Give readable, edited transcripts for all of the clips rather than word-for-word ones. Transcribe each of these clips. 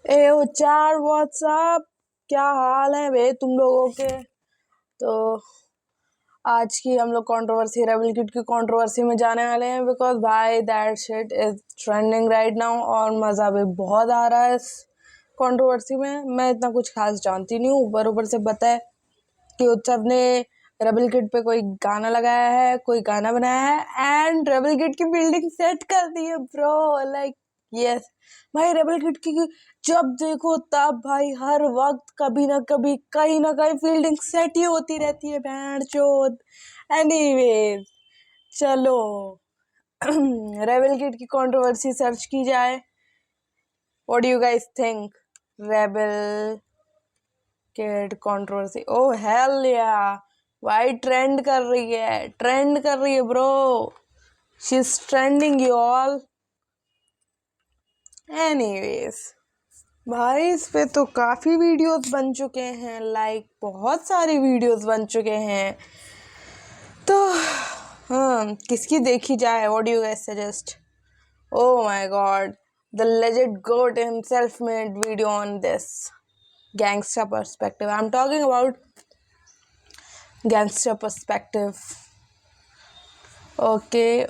ए ओ चार व्हाट्सअप, क्या हाल है बे तुम लोगों के। तो आज की हम लोग कंट्रोवर्सी रेबल किड की कंट्रोवर्सी में जाने वाले हैं बिकॉज भाई that shit is trending right now और मज़ा भी बहुत आ रहा है इस कंट्रोवर्सी में। मैं इतना कुछ खास जानती नहीं हूँ, ऊपर से पता है कि उत्सव ने रेबल किड पे कोई गाना लगाया है, कोई गाना बनाया है एंड रेबल किड की बिल्डिंग सेट कर दी है ब्रो। लाइक यस भाई, रेबल किड की जब देखो तब भाई हर वक्त कभी ना कभी कहीं ना कहीं फील्डिंग सेट ही होती रहती है बैंड चोद। एनीवेज चलो रेबल किड की कंट्रोवर्सी सर्च की जाए। What do you guys think? Rebel kid controversy, oh hello या भाई ट्रेंड कर रही है bro. She is trending you all. Anyways भाई इस पे तो काफ़ी वीडियोस बन चुके हैं, लाइक बहुत सारी वीडियोस बन चुके हैं। तो हाँ, किसकी देखी जाए? What do you guys suggest? Oh my god, the legend GOAT himself made video on this gangster perspective. I'm talking about gangster perspective. Okay,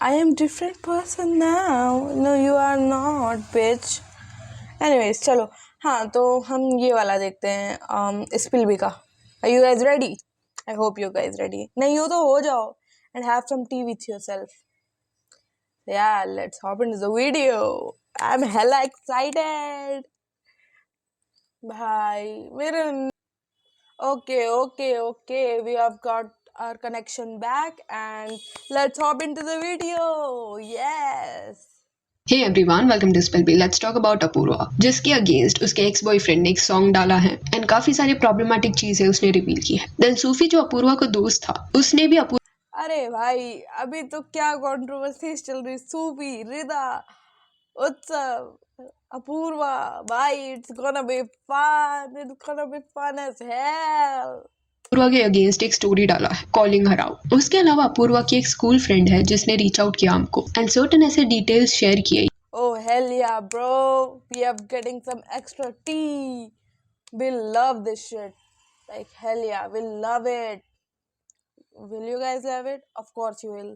I am different person now. No, you are not, bitch. Anyways, चलो हाँ, तो हम ये वाला देखते हैं स्पिलबी का। Are you guys ready? I hope you guys ready. नहीं हो तो हो जाओ and have some tea with yourself. Yeah, let's hop into the video. I'm hella excited. भाई मेरे Okay. We have got our connection back and let's hop into the video. Yes. Hey everyone, welcome to Spillby. Let's talk about Apoorva, जिसके against उसके ex boyfriend ने एक song डाला है and काफी सारी प्रॉब्लमेटिक चीजें उसने रिवील की है। देन सूफी जो अपूर्वा का दोस्त था, उसने भी अरे भाई अभी तो क्या कंट्रोवर्सी चल रही, सूफी, रिदा, उत्सव, अपूर्वा। भाई it's gonna be fun as hell. Apurva के अगेंस्ट एक स्टोरी डाला है कॉलिंग हर आउट। उसके अलावा अपूर्वा की एक स्कूल फ्रेंड है जिसने रीच आउट किया हमको एंड सर्टेन ऐसे डिटेल्स शेयर किए। Oh hell yeah bro, we are getting some extra tea. We love this shit. Like hell yeah, we love it. Will you guys love it? Of course you will.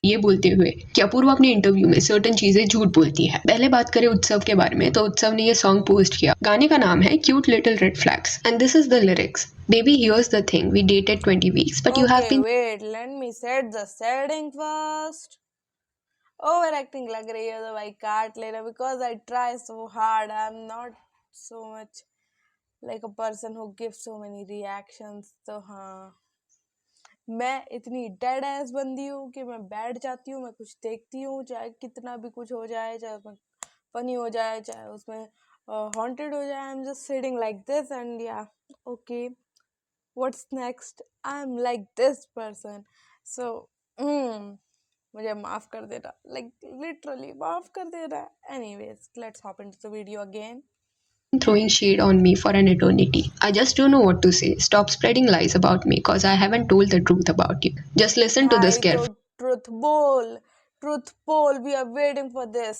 ये बोलते हुए कि अपूर्वा अपने interview में certain चीजें झूठ बोलती है। पहले बात करें उत्सव के बारे में, तो उत्सव ने ये सॉन्ग पोस्ट किया। गाने का नाम है cute little red flags and this is the lyrics. Baby, here's the thing. We dated 20 weeks, but you have Okay, been wait, let me set the setting first. Overacting लग रही है तो भाई काट लेना because I try so hard. I'm not so much like a person who gives so many reactions. तो हाँ, मैं इतनी डेड एस बंदी हूँ कि मैं बैठ जाती हूँ, मैं कुछ देखती हूँ, चाहे कितना भी कुछ हो जाए, चाहे उसमें फनी हो जाए, चाहे उसमें हॉन्टेड हो जाए। I am just sitting like this and yeah okay what's next, I am like this person. So मुझे माफ कर देना, लाइक लिटरली माफ कर देना। Anyways let's hop into the video again. throwing shade on me for an eternity. I just don't know what to say. Stop spreading lies about me cause I haven't told the truth about you. Just listen to this भाई तो carefully truth बोल, we are waiting for this.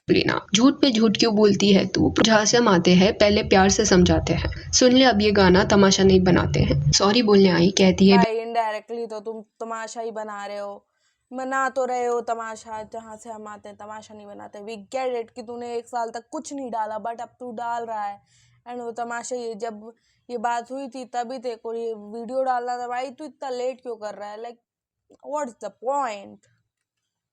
ना। झूठ पे झूठ क्यों बोलती है तू? झांसे आते हैं, पहले प्यार से समझाते हैं। सुन ले अब ये गाना, तमाशा नहीं बनाते हैं। सॉरी बोलने आई, कहती है भाई इनडायरेक्टली तो तुम तमाशा ही बना रहे हो, मना तो रहे हो तमाशा। जहाँ से हम आते हैं तमाशा नहीं बनाते। वी गेट इट कि तूने 1 साल तक कुछ नहीं डाला बट अब तू डाल रहा है एंड वो तमाशा। ये जब ये बात हुई थी तभी तेरे को ये वीडियो डालना था। भाई तू इतना लेट क्यों कर रहा है? Like what's the point?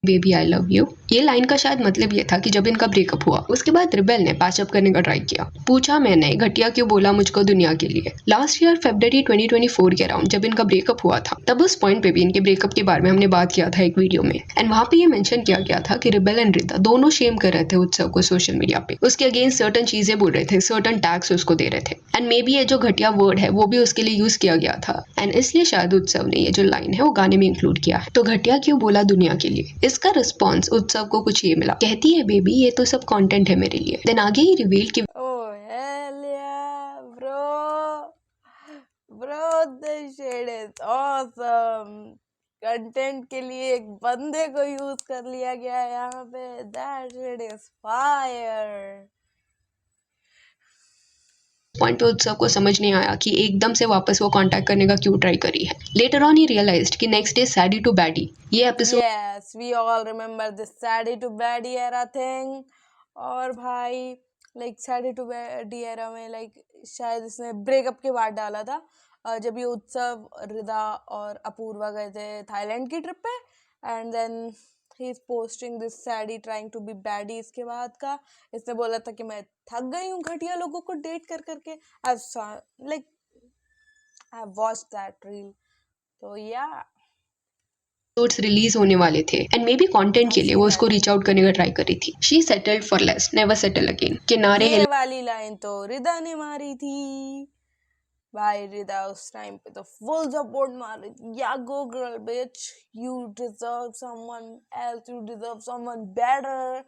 Baby I love you. ये लाइन का शायद मतलब ये था कि जब इनका ब्रेकअप हुआ उसके बाद रिबेल ने पैचअप करने का ट्राई किया। पूछा मैंने, घटिया क्यों बोला मुझको दुनिया के लिए। लास्ट ईयर फरवरी 2024 के अराउंड जब इनका ब्रेकअप हुआ था, तब उस पॉइंट पे भी इनके ब्रेकअप के बारे में हमने बात किया था एक वीडियो में एंड वहां पे ये मेंशन किया गया था कि रिबेल एंड रिता दोनों शेम कर रहे थे उत्सव को सोशल मीडिया पे। उसके अगेंस्ट सर्टन चीजें बोल रहे थे, सर्टन टैग्स उसको दे रहे थे एंड मे बी ये जो घटिया वर्ड है वो भी उसके लिए यूज किया गया था एंड इसलिए शायद उत्सव ने ये जो लाइन है वो गाने में इंक्लूड किया है। तो घटिया क्यों बोला दुनिया के लिए, इसका रिस्पॉन्स उत्सव को कुछ ये मिला। कहती है बेबी ये तो सब कंटेंट है मेरे लिए। देन आगे ही रिवील कि ओह हेल या bro, this shit is awesome. Content के लिए एक बंदे को यूज कर लिया गया है यहाँ पे। That shit is fire. Point पे उत्सव को समझ नहीं आया कि एकदम से वापस वो कांटेक्ट करने का क्यों ट्राई करी है। लेटर ऑन ही रियलाइज्ड कि next day saddie to baddie ये episode Yes, we all remember this Sadie to Baddie era thing. और भाई like saddie to baddie era में लाइक शायद इसने ब्रेकअप के बाद डाला था जब ये उत्सव रिदा और अपूर्वा गए थे थाईलैंड की ट्रिप पे and then he is posting this saddie trying to be baddie. इसके बाद का इसने बोला था कि मैं थक गई हूँ घटिया लोगों को डेट कर करके। I watched that reel. तो या रिलीज होने वाले थे एंड मे बी कंटेंट के लिए वो उसको रीच आउट करने का ट्राई करी थी। She settled for less never settle again. किनारे ये वाली लाइन तो रिदा ने मारी थी भाई। रिदा उस टाइम पे तो फुल सपोर्ट मार रही थी, या go girl bitch, you deserve someone else, you deserve someone better.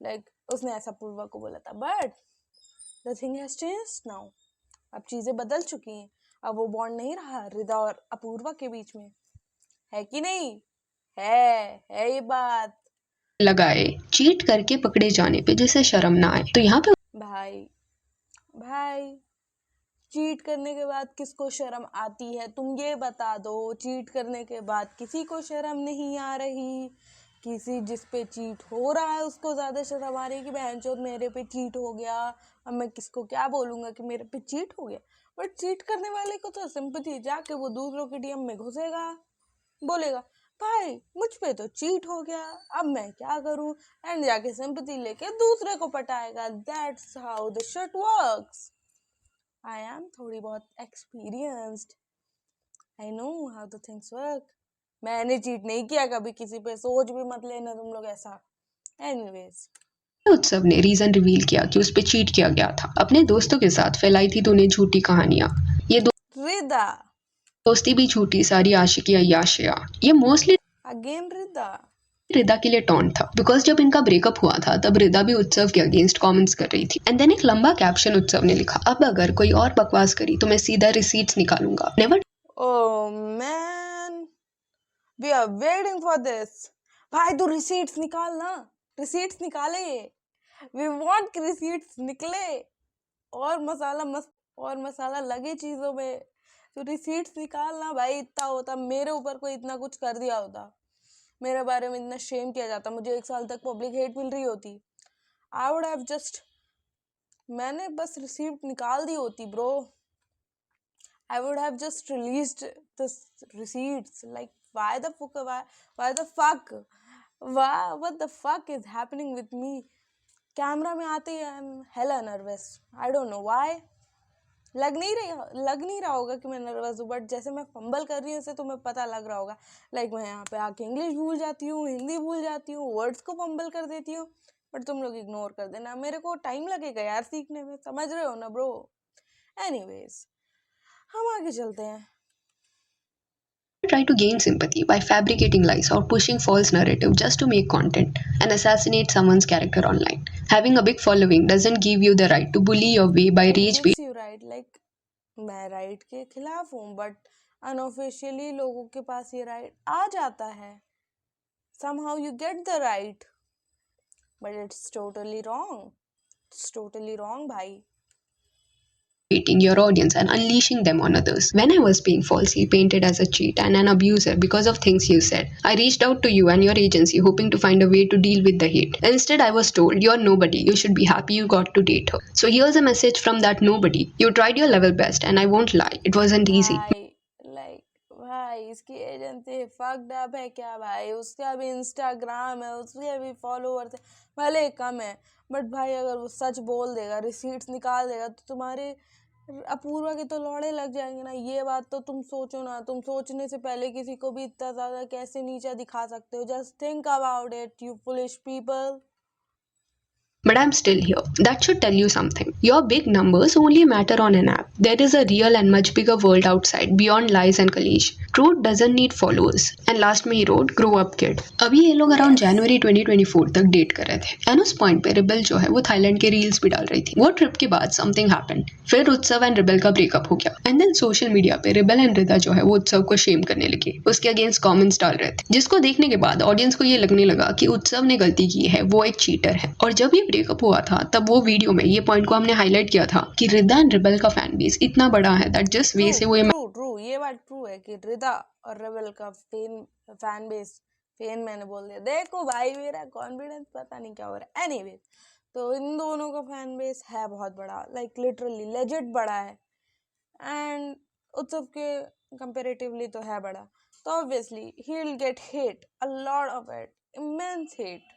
Like उसने ऐसा पूर्वा को बोला था। But the thing has changed now. अब चीजें बदल चुकी हैं। अब वो बॉन्ड नहीं रहा रिदा और अपूर्वा के बीच में, है कि नहीं? है ये बात। लगाए चीट करके पकड़े जाने पे जिसे शर्म ना आए। तो यहाँ पे भाई चीट करने के बाद किसको शर्म आती है? तुम ये बता दो। चीट करने के बाद किसी को शर्म नहीं आ रही। किसी जिस पे चीट हो रहा है उसको ज्यादा शर्म आ रही है कि बहनचोद मेरे पे चीट हो गया। अब मैं किसको क्या बोलूंगा कि मेरे पे चीट हो गया। बट चीट करने वाले को तो सिंपैथी, जाके वो दूसरों के डीएम में घुसेगा, बोलेगा भाई मुझ पे तो चीट हो गया, अब मैं क्या करूं, एंड जाके सिंपैथी लेके दूसरे को पटाएगा। That's how the shit works. I am थोड़ी बहुत experienced, I know how the things work. मैंने चीट नहीं किया कभी किसी पे, सोच भी मत लेना तुम लोग ऐसा। एनीवेज उत्सव ने रीजन रिवील किया कि उस पे चीट किया गया था। अपने दोस्तों के साथ फैलाई थी तूने झूठी कहानियां। ये रिदा दोस्ती भी झूठी, सारी आशिकी अय्याशिया। ये मोस्टली अगेन रिदा के लिए टॉन्ट था बिकॉज जब इनका ब्रेकअप हुआ था तब रिदा भी उत्सव के अगेंस्ट कमेंट्स कर रही थी। एंड देन एक लंबा कैप्शन उत्सव ने लिखा, अब अगर कोई और बकवास करी तो मैं सीधा रिसीट्स निकालूंगा। Never oh man, we are waiting for this. भाई तू रिसीट्स निकाल ना, रिसीट्स निकाले। वी वांट रिसीट्स निकले और मसाला लगे चीजों में। तो रिसीट्स निकालना भाई। इतना होता मेरे ऊपर कोई इतना कुछ कर दिया होता, मेरे बारे में इतना शेम किया जाता, मुझे 1 साल तक पब्लिक हेट मिल रही होती, आई वुड हैव जस्ट, मैंने बस रिसीप्ट निकाल दी होती bro. I would have just released the receipts. Like, why the fuck? What the fuck is happening with me? Camera में आते ही I'm hella nervous. I don't know why. लग नहीं रहा होगा कि मैं नर्वस हूँ, बट जैसे मैं फंबल कर रही हूँ उसे तुम्हें पता लग रहा होगा। लाइक मैं यहाँ पे आके इंग्लिश भूल जाती हूँ, हिंदी भूल जाती हूँ, वर्ड्स को फंबल कर देती हूँ, बट तुम लोग इग्नोर कर देना। मेरे को टाइम लगेगा यार सीखने में, समझ रहे हो ना ब्रो? एनीवेज हम आगे चलते हैं। try to gain sympathy by fabricating lies or pushing false narrative just to make content and assassinate someone's character online. Having a big following doesn't give you the right to bully your way by rage bait. You right, like मैं right के खिलाफ हूँ, but unofficially लोगों के पास ये right आ जाता है। somehow you get the right, but it's totally wrong. It's totally wrong भाई। Baiting your audience and unleashing them on others. When I was being falsely painted as a cheat and an abuser because of things you said, I reached out to you and your agency hoping to find a way to deal with the hate. Instead, I was told, you're nobody, you should be happy you got to date her. So here's a message from that nobody. You tried your level best and I won't lie, it wasn't easy. भाई इसकी agency fucked up है क्या भाई? उसका भी Instagram है, उसके भी फॉलोअर्स है, भले कम है, बट भाई अगर वो सच बोल देगा, रिसीट्स निकाल देगा, तो तुम्हारे अपूर्वा के तो लौड़े लग जाएंगे ना। ये बात तो तुम सोचो ना। तुम सोचने से पहले किसी को भी इतना ज्यादा कैसे नीचा दिखा सकते हो? Just think about it, you foolish people. But I'm still here. That should tell you something. Your big numbers only matter on an app. There is a real and much bigger world outside, beyond lies and collage. Truth doesn't need followers and last में ही road grow up kid. अभी ये लोग around जनवरी 2024 तक date कर रहे थे and उस point पे रिबेल जो है वो थाईलैंड के रील्स भी डाल रही थी। वो ट्रिप के बाद समथिंग हैपेंड, फिर उत्सव एंड रिबेल का ब्रेकअप हो गया एंड देन सोशल मीडिया पे रिबेल एंड रिदा जो है वो उत्सव को शेम करने लगी, उसके अगेंस्ट कमेंट्स डाल रहे थे, जिसको देखने के बाद ऑडियंस को ये लगने लगा कि उत्सव ने गलती की है, वो एक चीटर है। और जब ये ब्रेकअप हुआ था तब वो वीडियो में ये पॉइंट को हमने हाईलाइट किया था कि रिदा एंड रिबेल का फैन बेस इतना बड़ा है दैट जिस वे से वो ट्रू ये बात ट्रू है कि रिदा और रेबल का फैन बेस, फैन मैंने बोल दिया, देखो भाई मेरा कॉन्फिडेंस पता नहीं क्या हो रहा है। एनीवेज, तो इन दोनों का फैन बेस है बहुत बड़ा, लाइक लिटरली लेजिट बड़ा है एंड उत्सव के कंपैरेटिवली तो है बड़ा, तो obviously he will get hate, a lot of it, immense hate.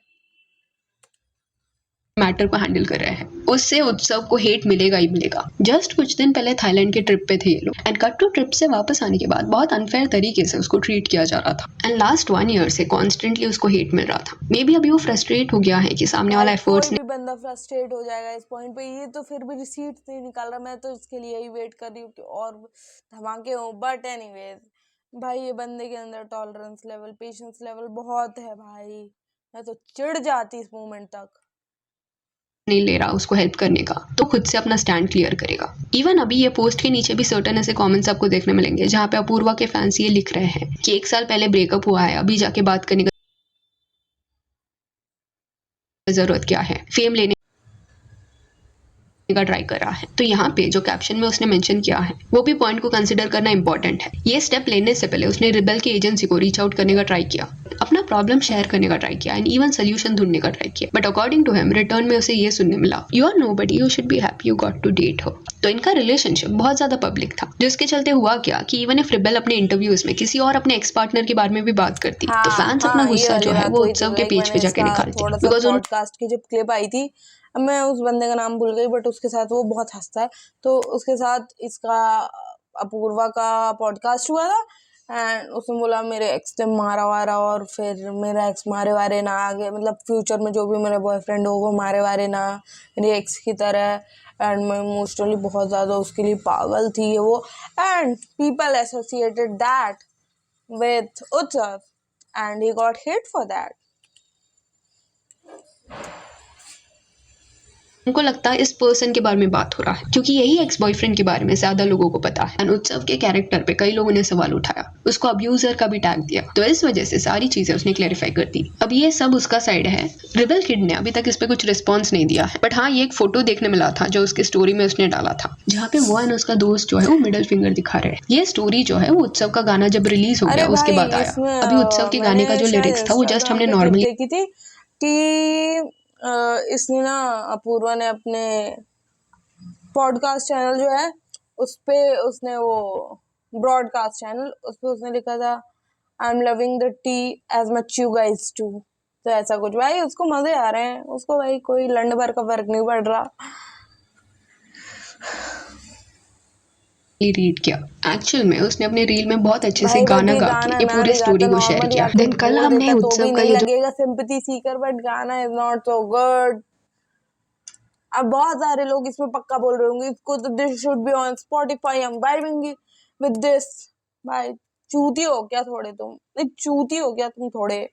Matter को हैंडल कर रहे हैं, उससे उत्सव को हेट मिलेगा ही मिलेगा। जस्ट कुछ दिन पहले थाईलैंड के ट्रिप पे थे ये लोग एंड कट टू ट्रिप से वापस आने के बाद बहुत अनफेयर तरीके से उसको ट्रीट किया जा रहा था एंड लास्ट 1 ईयर से कॉन्स्टेंटली उसको हेट मिल रहा था। मे बी अभी वो फ्रस्ट्रेट हो गया है कि सामने वाला एफर्ट्स कोई भी बंदा फ्रस्ट्रेट हो जाएगा इस पॉइंट पे, ये तो फिर भी रिसीट नहीं निकाल रहा, मैं तो इसके लिए ही वेट कर रही हूँ कि और धमाके हो। बट एनीवेज भाई, ये बंदे के अंदर टॉलरेंस लेवल, पेशेंस लेवल बहुत है भाई, मैं तो चिढ़ जाती इस मोमेंट तक। नहीं ले रहा उसको हेल्प करने का, तो खुद से अपना स्टैंड क्लियर करेगा। इवन अभी ये पोस्ट के नीचे भी सर्टेन ऐसे कमेंट्स आपको देखने मिलेंगे जहाँ पे अपूर्वा के फैंस ये लिख रहे हैं कि 1 साल पहले ब्रेकअप हुआ है, अभी जाके बात करने का जरूरत क्या है, फेम लेने का ट्राई कर रहा है। तो यहाँ पे जो कैप्शन में उसने मेंशन किया है वो भी पॉइंट को कंसीडर करना इंपॉर्टेंट है। ये स्टेप लेने से पहले उसने रिबेल की एजेंसी को रीच आउट करने का ट्राई किया, अपना प्रॉब्लम शेयर करने का ट्राई किया एंड इवन सोल्यूशन ढूंढने का ट्राई किया, but according to him return में उसे ये सुनने मिला, you are nobody, you should be happy you got to date her. तो इनका रिलेशनशिप बहुत ज्यादा पब्लिक था, जिसके चलते हुआ क्या कि इवन इफ रिबेल अपने इंटरव्यूज में किसी और अपने एक्स पार्टनर के बारे में भी बात करती तो फैंस अपना गुस्सा जो है वो उत्सव के पेज पे जाके निकालते, बिकॉज उन पॉडकास्ट की जब क्लिप आई थी, अब मैं उस बंदे का नाम भूल गई, बट उसके साथ वो बहुत हंसता है, तो उसके साथ इसका अपूर्वा का पॉडकास्ट हुआ था एंड उसने बोला मेरे एक्स ने मारा वारा और फिर मेरा एक्स मारे वारे ना आगे, मतलब फ्यूचर में जो भी मेरे बॉयफ्रेंड हो वो मारे वारे ना मेरे एक्स की तरह, एंड मैं इमोशनली बहुत ज़्यादा उसके लिए पागल थी वो, and people associated that with Utsav and he got hit for that. उनको लगता है इस पर्सन के बारे में बात हो रहा है क्योंकि यही एक्स बॉयफ्रेंड के बारे में ज्यादा लोगों को पता है एंड उत्सव के कैरेक्टर पे कई लोगों ने सवाल उठाया, उसको अब्यूजर का भी टैग दिया, तो इस वजह से सारी चीजें उसने क्लैरिफाई कर दी। अब ये सब उसका साइड है, रिबेल किड ने अभी तक इस पे कुछ रिस्पॉन्स नहीं दिया है, बट हाँ ये एक फोटो देखने मिला था जो उसकी स्टोरी में उसने डाला था जहाँ पे वो एंड उसका दोस्त जो है वो मिडिल फिंगर दिखा रहे हैं। ये स्टोरी जो है वो उत्सव का गाना जब रिलीज हो गया उसके बाद आया। अभी उत्सव के गाने का जो लिरिक्स था वो जस्ट हमने नॉर्मली देखी थी कि इसने ना, अपूर्वा ने अपने पॉडकास्ट चैनल जो है उस पे उसने वो ब्रॉडकास्ट चैनल उस पे उसने लिखा था I am loving the tea as much you guys too, तो ऐसा कुछ। भाई उसको मजे आ रहे हैं, उसको भाई कोई लंड भर का फर्क नहीं पड़ रहा। रीड किया, एक्चुअल में उसने अपने रील में बहुत अच्छे से भाई गाना गा के ये पूरे स्टोरी को शेयर किया। देन कल हमने उत्सव का ये जो लगेगा सिंपैथी सीकर, बट गाना इज नॉट सो गुड। अब बहुत सारे लोग इसमें पक्का बोल रहे होंगे इसको तो this should be on Spotify, I am vibing with this. भाई चूती हो क्या थोड़े तुम, नहीं चूती हो क्या तुम थोड़े।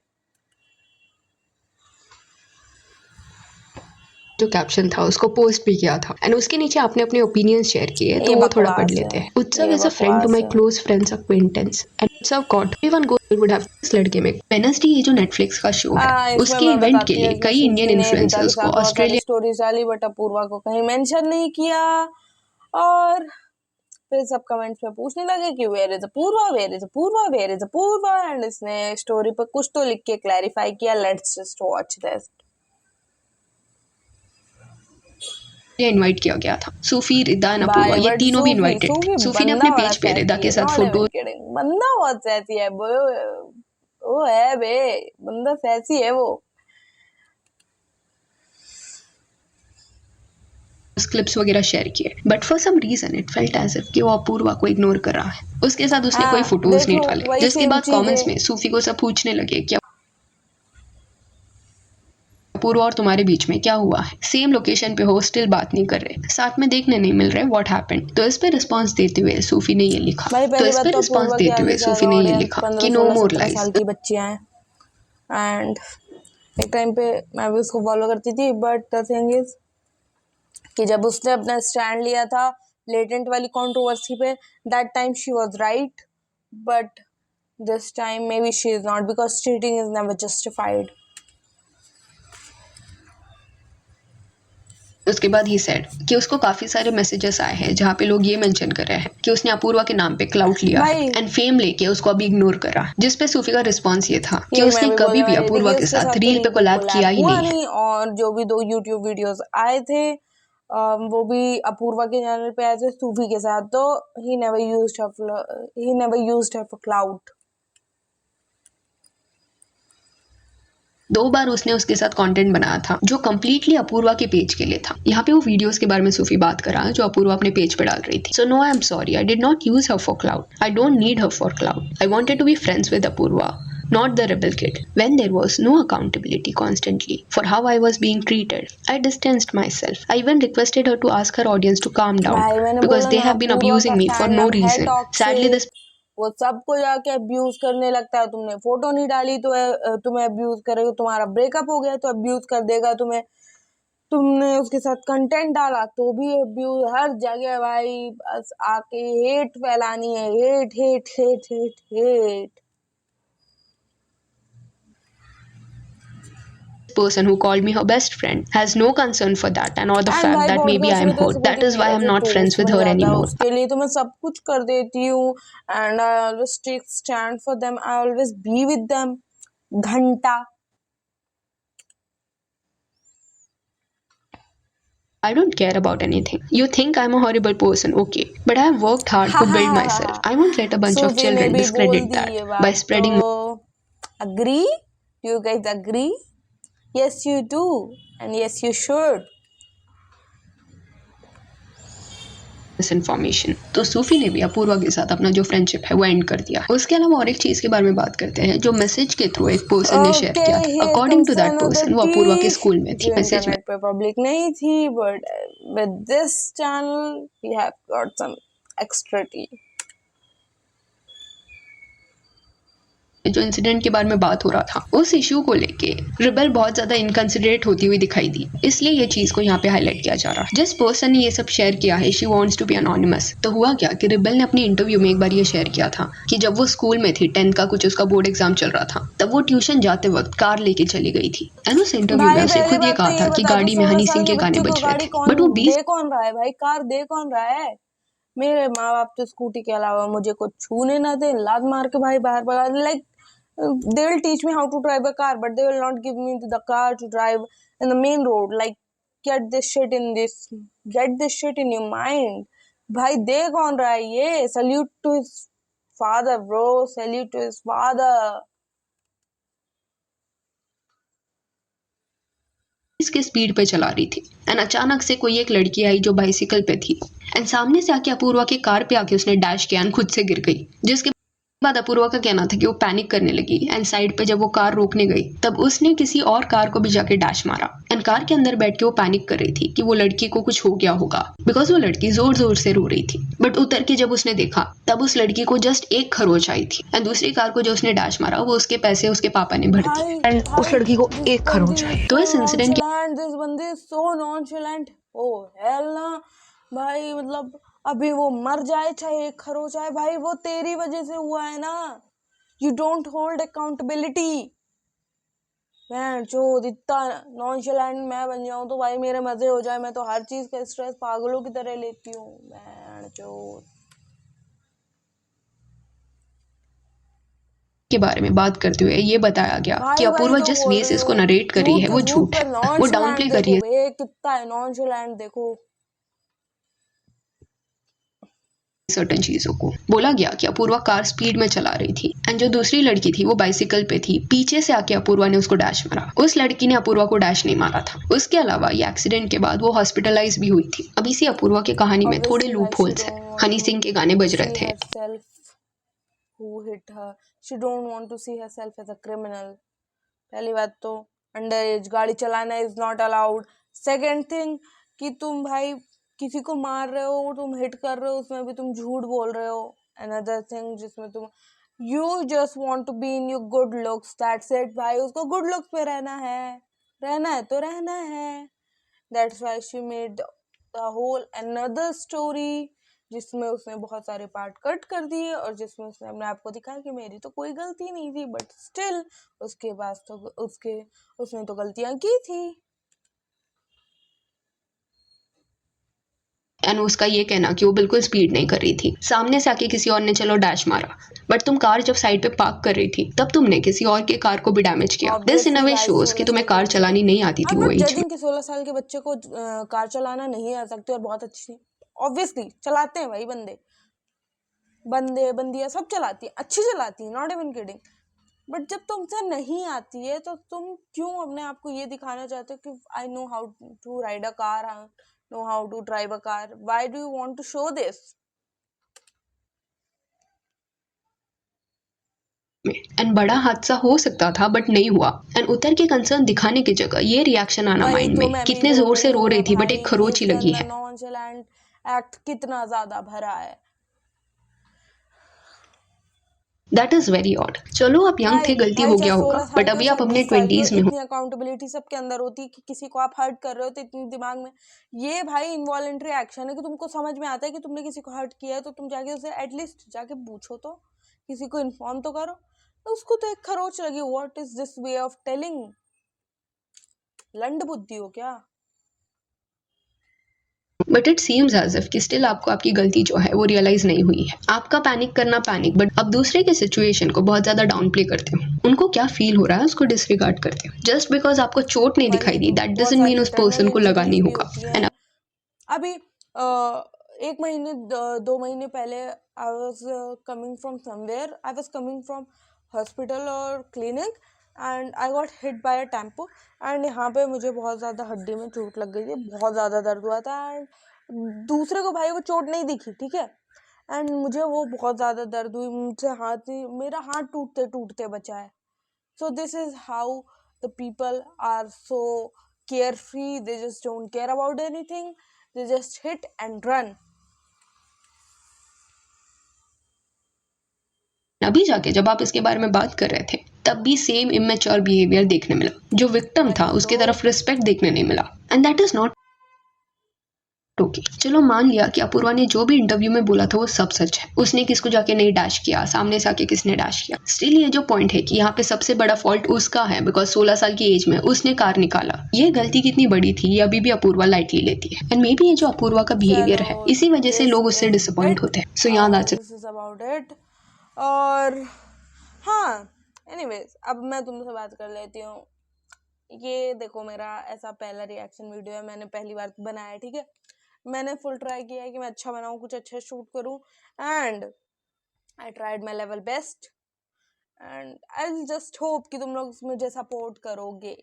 जो कैप्शन था उसको पोस्ट भी किया था एंड उसके नीचे आपने अपने ओपिनियन शेयर किए, तो वो थोड़ा पढ़ लेते हैं। Utsav is a friend to my close friends acquaintance and Utsav got even goal would have इस लड़के में वेडनेसडे, ये जो नेटफ्लिक्स का शो है उसके इवेंट के लिए कई इंडियन इन्फ्लुएंसर्स को ऑस्ट्रेलिया स्टोरीज डाली बट अपूर्वा को कहीं मेंशन नहीं किया, और फिर सब कमेंट्स में पूछने लगे कि where is Apurva, where is Apurva, where is Apurva, and इसने स्टोरी पर कुछ तो लिख के क्लैरिफाई किया, let's just watch this. Invite किया गया था, सूफी, रिदा एंड अपूर्वा ये तीनों भी इनवाइटेड थे। सूफी ने अपने पेज पे रिदा के साथ फोटो, बंदा बहुत सैसी है वो है बे, बंदा सैसी है वो। क्लिप्स वगैरह शेयर किए, but for some reason it felt as if कि वो अपूर्वा को इग्नोर कर रहा है। उसके साथ उसने कोई फोटोज नहीं डाले, जिसके बाद कमेंट्स में सूफी को सब पूछने लगे कि अपूर्वा और तुम्हारे बीच में क्या हुआ है? सेम लोकेशन पे हो, स्टिल बात नहीं कर रहे, साथ में देखने नहीं मिल रहे, व्हाट हैपेंड? तो इस पे रिस्पांस देते हुए सूफी ने ये लिखा भाई पहली बात तो अपूर्वा की आधी ज्यादा ऑडियंस कि 15 नो 16 मोर 17 लाइज। साल की बच्चियां हैं एंड एक टाइम पे मैं भी उसको फॉलो करती थी बट द थिंग इज कि जब उसने अपना स्टैंड लिया था लेटेंट वाली कंट्रोवर्सी पे that time she was right but this time may be she is not because cheating is never justified. उसके बाद ही सेड कि उसको काफी सारे मैसेजेस आए हैं जहाँ पे लोग ये मेंशन कर रहे हैं कि उसने अपूर्वा के नाम पे क्लाउट लिया है भाई एंड फेम लेके उसको अभी इग्नोर करा, जिस पे सूफी का रिस्पॉन्स ये था कि यही मैं उसने भी कभी बोलने भी वाली थी अपूर्वा कि के उसके साथ साथ तो रील पे रील पे कोलैब किया कोलैब ही हुआ नहीं है। नहीं और जो भी 2 यूट्यूब वीडियोस आए थे वो भी अपूर्वा के चैनल पे आए थे सूफी के साथ तो he never used her for cloud. 2 बार उसने उसके साथ कंटेंट बनाया था जो कम्प्लीटली अपूर्वा के पेज के लिए था। यहाँ पे वो वीडियोस के बारे में सूफी बात कर रहा है जो अपूर्वा अपने पेज पे डाल रही थी। So no I am sorry, I did not use her for clout, I don't need her for clout, I wanted to be friends with Apurva, not the rebel kid. When there was no accountability constantly for how I was being treated, I distanced myself. I even requested her to ask her audience to calm down भाई मैंने because बोला they ना have been Apoorva का abusing me for no fandom है reason. Sadly, this toxic वो सबको जाके abuse करने लगता है। तुमने फोटो नहीं डाली तो तुम्हें अब्यूज करेगा, तुम्हारा ब्रेकअप हो गया तो अब्यूज कर देगा तुम्हें, तुमने उसके साथ कंटेंट डाला तो भी अब्यूज, हर जगह भाई बस आके हेट फैलानी है, hate hate hate hate hate. person who called me her best friend has no concern for that and or the and fact भाई that maybe I podcast am में तो hurt. That सपोर्टिव is नहीं why I'm रहते, not friends दोस्त with बन her जाता है anymore. उसके लिए तो मैं सब कुछ कर देती हूँ and I always take stand for them, I always be with them. घंटा I don't care about anything. You think I'm a horrible person, okay. But I have worked hard to build myself. I won't let a bunch of सूफी ने children भी बोल discredit the that ये by बात तो spreading agree, you guys agree? Yes you do and yes you should. Misinformation. तो सूफी ने भी अपूर्वा के साथ अपना जो फ्रेंडशिप है वो एंड कर दिया। उसके अलावा और एक चीज के बारे में बात करते हैं जो मैसेज के थ्रू एक पर्सन ने शेयर ओके किया था। Here according to comes that another person वो टी अपूर्वा के स्कूल में थी। जो मैसेज में इंटरनेट पे पब्लिक नहीं थी but with this channel we have got some extra tea. जो इंसिडेंट के बारे में बात हो रहा था उस इशू को लेके रिबेल बहुत ज्यादा इनकंसिडरेट होती हुई दिखाई दी, इसलिए ये चीज को यहाँ पे हाईलाइट किया जा रहा है। जिस पर्सन ने ये सब शेयर किया है she wants to be anonymous. तो हुआ क्या कि रिबेल ने अपनी इंटरव्यू में एक बार ये शेयर किया था कि जब वो स्कूल में थी 10th का कुछ उसका बोर्ड एग्जाम चल रहा था तब वो ट्यूशन जाते वक्त कार लेके चली गई थी एंड उस इंटरव्यू में भाई उसने पहली खुद ये बात तो कहा ये था कि बता दो गाड़ी में 16 हनी साल सिंह के के गाने बच्चे को बज रहे गाड़ी थे कौन बट वो 20 दे कौन रहा है भाई, कार दे कौन रहा है? मेरे माँ बाप तो स्कूटी के अलावा मुझे कुछ छूने ना दे, लात मार के भाई बाहर भगा दे। Like they will teach me how to drive a car but they will not give me the car to drive in the main road. Like get this shit in your mind. भाई दे कौन रहा है ये? salute to his father bro, salute to his father. इसके speed पे चला रही थी एंड अचानक से कोई एक लड़की आई जो बाइसिकल पे थी एंड सामने से आके अपूर्वा के कार पे आके उसने डैश किया एंड खुद से गिर गई, जिसके बाद अपूर्वा का कहना था कि वो पैनिक करने लगी एंड साइड पे जब वो कार रोकने गई तब उसने किसी और कार को भी जाके डैश मारा एंड कार के अंदर बैठ के वो पैनिक कर रही थी कि वो लड़की को कुछ हो गया होगा बिकॉज वो लड़की जोर जोर से रो रही थी। बट उतर के जब उसने देखा तब उस लड़की को जस्ट एक खरोच आई थी एंड दूसरी कार को जो उसने डैश मारा वो उसके पैसे उसके पापा ने भर भाई दिए एंड उस भाई लड़की को this एक बंदी खरोच आई। is तो so इस इंसिडेंट के nonchalant, this बंदी is so nonchalant, oh hell ना भाई। मतलब अभी वो मर जाए चाहे एक खरोच आए भाई वो तेरी वजह से हुआ है ना। You don't hold accountability। मैं जो इतना नॉनशलेंट मैं बन जाऊं तो भाई मेरे मजे हो जाए, मैं तो हर चीज का स्ट्रेस पागलों की तरह लेती हूँ। मैं जो के बारे में बात करते हुए ये बताया गया कि भाई भाई अपूर्वा तो जिस बोल वे से रही इसको हूँ नरेट कर रही झूठ है के वो झूठ झूठ पर है, वो डाउन नॉनशलेंट प्ले कर रही देखो है बे, कितना है नॉनशलेंट देखो। सर्टन चीजों को। बोला गया कि अपूर्वा कार स्पीड में चला रही थी एंड जो दूसरी लड़की थी वो बाइसिकल पे थी, पीछे से आके अपूर्वा ने उसको डैश मारा। उस लड़की ने अपूर्वा को डैश नहीं मारा था। उसके अलावा ये एक्सीडेंट के बाद वो हॉस्पिटलाइज भी हुई थी। अब इसी अपूर्वा की कहानी में थोड़े Obviously why loop she holes है। don't want Honey to Singh के गाने बज रहे see थे herself who hit her, she don't want to see herself as a criminal। पहली बात तो अंडर एज गाड़ी चलाना is not allowed. Second thing कि तुम भाई किसी को मार रहे हो, तुम हिट कर रहे हो, उसमें भी तुम झूठ बोल रहे हो। अनदर थिंग जिसमें तुम you just want to be in your good looks, that's it भाई, उसको गुड लुक्स पे रहना है तो रहना है। That's why she made the whole another story जिसमें उसने बहुत सारे पार्ट कट कर दिए और जिसमें उसने अपने आप को दिखाया कि मेरी तो कोई गलती नहीं थी, बट स्टिल उसके पास तो उसने तो गलतियां की थी। एंड उसका ये कहना कि वो बिल्कुल स्पीड नहीं कर रही थी, सामने से आके किसी और ने चलो डैश मारा, बट तुम कार जब साइड पे पार्क कर रही थी तब तुमने किसी और के कार को भी डैमेज किया। दिस इन अ ऑब्वियसली वे भाई, शोज कि 16 तुम्हें साल के कार बच्चे को चलानी नहीं आती आई थी एम वो नॉट एज में। जजिंग कि 16 साल के बच्चे को कार चलाना नहीं आ सकती और बहुत अच्छी, ऑब्वियसली चलाते हैं भाई, बंदियां सब चलाती है, अच्छी चलाती है, नॉट इवन किडिंग। बट जब तुमसे नहीं आती है तो तुम क्यों अपने आप को ये दिखाना चाहते हो कि I know how to ride a car, know how to drive a car, why do you want to show this? And बड़ा हादसा हो सकता था बट नहीं हुआ। एंड उतर के कंसर्न दिखाने की जगह ये रिएक्शन आना वही माइंड तो में, मैं भी कितने बोल जोर रही से रो हूँ रही मैं थी बट भाई, एक खरोच ही इसके लगी अंदर है। नॉनचेलेंट एक्ट कितना ज्यादा भरा है दैट इज वेरी ऑड। चलो आप यंग थे, भाई। गलती भाई हो चाहे गया होगा, 16 बट साल के हो अभी आप चाहे अपने 20 साल के हो, 20s में हो। इतनी अकाउंटेबिलिटी सबके अंदर होती है कि किसी को आप हर्ट कर रहे हो तो इतनी दिमाग में ये भाई इनवॉलेंट्री एक्शन है कि तुमको समझ में आता है कि तुमने किसी को हर्ट किया है, तो तुम जाके उसे एटलीस्ट जाके पूछो, तो किसी को इन्फॉर्म तो करो। तो उसको तो एक खरोच लगी। What is this way of telling? लंड बुद्धि हो क्या? But it seems as if कि स्टिल आपको आपकी गलती जो है वो रियलाइज नहीं हुई है। आपका पैनिक करना पैनिक, बट अब दूसरे के सिचुएशन को बहुत ज्यादा डाउन प्ले करते हो, उनको क्या फील हो रहा है उसको डिसरिगार्ड करते हो। जस्ट बिकॉज आपको चोट नहीं वही दिखाई दी तो दैट बहुत डजंट मीन सारी उस पर्सन इंटरनल को लगा इंजरीज नहीं भी होगा। होती एंड हैं। अभी 1 महीने 2 महीने पहले I was coming from somewhere, I was coming from hospital और clinic and I got hit by a tempo एंड यहाँ पे मुझे बहुत ज़्यादा हड्डी में चोट लग गई थी, बहुत ज़्यादा दर्द हुआ था। एंड दूसरे को भाई वो चोट नहीं दिखी, ठीक है, एंड मुझे वो बहुत ज़्यादा दर्द हुई, मुझसे मेरा हाथ टूटते टूटते बचा है। So this is how the people are so carefree. They just don't care about anything. They just hit and run. अभी जाके जब आप इसके बारे में बात कर रहे थे तब भी सेम इमेच्योर बिहेवियर देखने मिला। जो विक्टिम था वही तो उसके तरफ रिस्पेक्ट देखने नहीं मिला, and that is not okay. चलो मान लिया कि अपूर्वा ने जो भी इंटरव्यू में बोला था वो सब सच है, उसने किसको जाके नहीं डैश किया, सामने से आके किसने डैश किया। स्टिल ये जो पॉइंट है कि यहाँ पे सबसे बड़ा फॉल्ट उसका है बिकॉज 16 साल की एज में उसने कार निकाला। ये गलती कितनी बड़ी थी ये अभी भी अपूर्वा लाइटली लेती है, एंड मे बी ये जो अपूर्वा का बिहेवियर चलो, है इसी वजह से this लोग उससे is डिसअपॉइंट it. होते हैं। सो यहाँ that's it. This is about it. और हाँ, anyways अब मैं तुमसे बात कर लेती हूँ। ये देखो मेरा ऐसा पहला रिएक्शन वीडियो है, मैंने पहली बार बनाया है, ठीक है। मैंने फुल ट्राई किया है कि मैं अच्छा बनाऊँ, कुछ अच्छा शूट करूँ, and I tried my level best and I just hope कि तुम लोग मुझे सपोर्ट करोगे।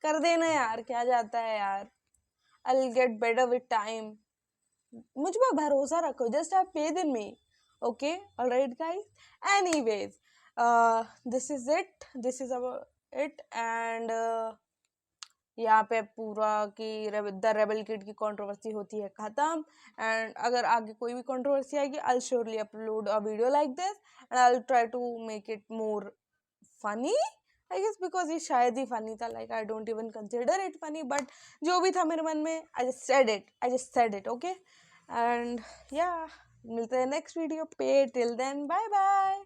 कर देना यार, क्या जाता है यार। I will get better with time. मुझ पर भरोसा रखो, just have faith in me. Okay, alright guys, anyways this is it, this is about it. And यहाँ पे पूरा की द रेबल किड की कंट्रोवर्सी होती है खत्म। एंड अगर आगे कोई भी कंट्रोवर्सी आएगी I surely upload a video like this and I will try to make it more funny, I guess, because ये शायद ही फनी था। Like I don't even consider it funny, but जो भी था मेरे मन में I just said it, okay. And या मिलते हैं नेक्स्ट वीडियो पे, टिल देन बाय बाय।